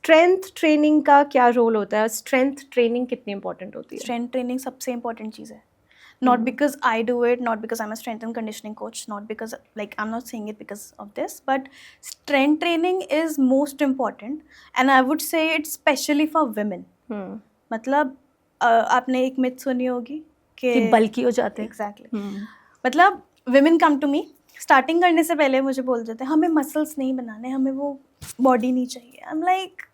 Strength training का क्या role होता है? स्ट्रेंथ ट्रेनिंग कितनी इंपॉर्टेंट होती है? स्ट्रेंथ ट्रेनिंग सबसे इंपॉर्टेंट चीज़ है. Not because I do it, not because I'm a strength and conditioning coach, not because, like, I'm not saying it because of this, but strength training is most important, and I would say it's specially for women. मतलब आपने एक myth सुनी होगी कि बल्की हो जाते हैं. Exactly. मतलब women come to me, starting करने से पहले मुझे बोल देते हैं हमें मसल्स नहीं बनाने, हमें वो बॉडी नहीं चाहिए. I'm like,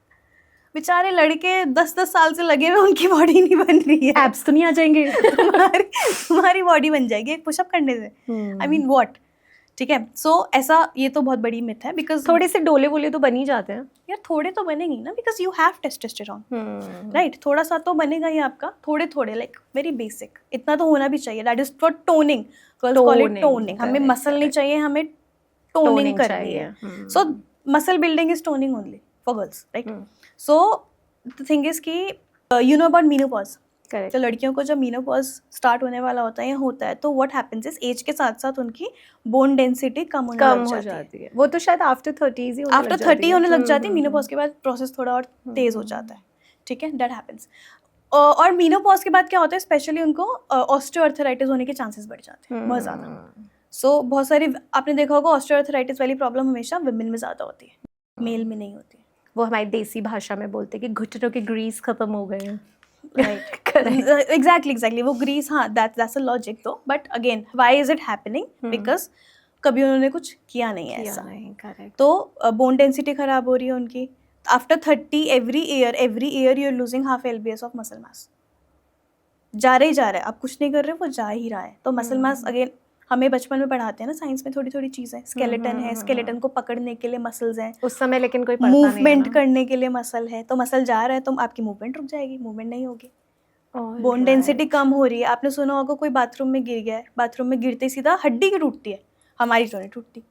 बेचारे लड़के 10-10 साल से लगे हुए, उनकी बॉडी नहीं बन रही है. एब्स तो नहीं आ जाएंगे? तुम्हारी बॉडी बन जाएगी एक पुशअप करने से. I mean what. ठीक है. सो ऐसा, ये तो बहुत बड़ी मिथ है. बिकॉज थोड़े से डोले वोले तो बन ही जाते हैं यार, थोड़े तो बनेंगे ना, because you have testosterone, right. थोड़ा सा तो बनेगा ही आपका, थोड़े थोड़े, लाइक वेरी बेसिक. इतना तो होना भी चाहिए. That is for toning. Girls call it toning. हमें मसल नहीं चाहिए, हमें टोनिंग करनी है. So muscle building is toning only for girls, right. So the thing is कि यू नो अबाउट मीनोपॉज. तो लड़कियों को जब मीनोपॉज स्टार्ट होने वाला होता है या होता है, तो व्हाट हैपेंस इज एज के साथ साथ उनकी बोन डेंसिटी कम होने लग जाती है. वो तो शायद आफ्टर 30 होने लग जाती है. मीनोपॉज के बाद प्रोसेस थोड़ा और तेज हो जाता है. ठीक है. That happens. और मीनोपॉज के बाद क्या होता है, स्पेशली उनको ऑस्टियोआर्थराइटिस होने के चांसेस बढ़ जाते हैं बहुत ज़्यादा. सो बहुत सारी, आपने देखा होगा, ऑस्टियोआर्थराइटिस वाली प्रॉब्लम हमेशा विमेन में ज़्यादा होती है, मेल में नहीं होती. वो हमारी देसी भाषा में बोलते हैं कि घुटनों के ग्रीस खत्म हो गए हैं. एग्जैक्टली. वो ग्रीस, हाँ, दैट्स अ लॉजिक दो. But again, why is it happening? Because कभी उन्होंने कुछ किया नहीं है ऐसा. तो बोन डेंसिटी खराब हो रही है उनकी. After 30 every year you are losing half LBS of muscle mass. जा रहा है, आप कुछ नहीं कर रहे, वो जा ही रहा है. तो मसल मास, अगेन, हमें बचपन में पढ़ाते हैं ना साइंस में थोड़ी थोड़ी चीज़ें. स्केलेटन है, स्केलेटन को पकड़ने के लिए मसल्स हैं उस समय, लेकिन कोई पढ़ता नहीं है. मूवमेंट करने के लिए मसल है. तो मसल जा रहा है तो आपकी मूवमेंट रुक जाएगी, मूवमेंट नहीं होगी. बोन डेंसिटी कम हो रही है. आपने सुना होगा कोई बाथरूम में गिर गया है, बाथरूम में गिरते सीधा हड्डी की टूटती है, हमारी तो नहीं टूटती.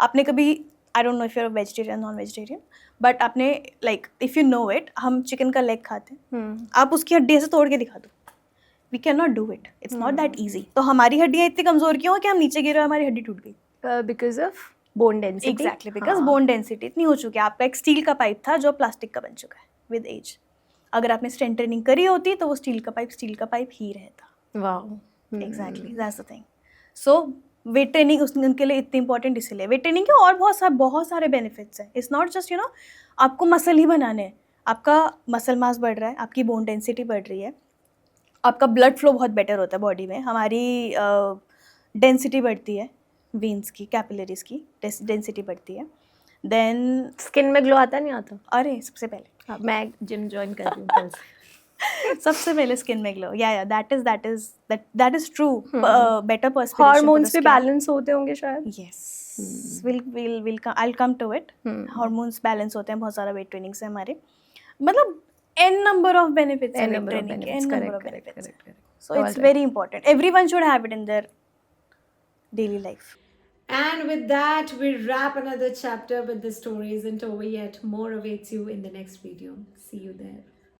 आपने कभी, I don't know if you are vegetarian non vegetarian, but आपने, like, if you know it, हम चिकन का लेग खाते हैं. आप उसकी हड्डी ऐसे तोड़ के दिखा दो. We can not do it. It's not that easy. तो हमारी हड्डियाँ इतनी कमजोर क्यों है कि हम नीचे गिरे, हमारी हड्डी टूट गई? Because of bone density. Exactly, because bone density इतनी हो चुकी है. आपका एक स्टील का पाइप था जो प्लास्टिक का बन चुका है विद एज. अगर आपने स्ट्रेंथ ट्रेनिंग करी होती तो वो स्टील का पाइप ही रहता. Wow. Exactly, that's the thing. So weight training उनके लिए इतनी इंपॉर्टेंट इसलिए. वेट ट्रेनिंग के और बहुत सारे बेनिफिट्स हैं. इट्स नॉट जस्ट, आपको मसल ही बनाने हैं. आपका मसल मास बढ़ रहा है, आपकी बोन डेंसिटी बढ़ रही है, आपका ब्लड फ्लो बहुत बेटर होता है बॉडी में, हमारी डेंसिटी बढ़ती है, वेन्स की, कैपिलरीज की डेंसिटी बढ़ती है. देन स्किन में ग्लो आता नहीं आता? अरे सबसे पहले, मैं जिम ज्वाइन कर रही हूँ. सबसे पहले स्किन में ग्लो. या that is true. Better perspective. Hormones भी बैलेंस होते होंगे शायद. Yes, I'll come to it. Hormones balance होते हैं बहुत सारा वेट ट्रेनिंग से हमारे. मतलब n number of benefits. N number of benefits. Correct. So it's very important. Everyone should have it in their daily life. And with that, we wrap another chapter, but the story isn't over yet. More awaits you in the next video. See you there.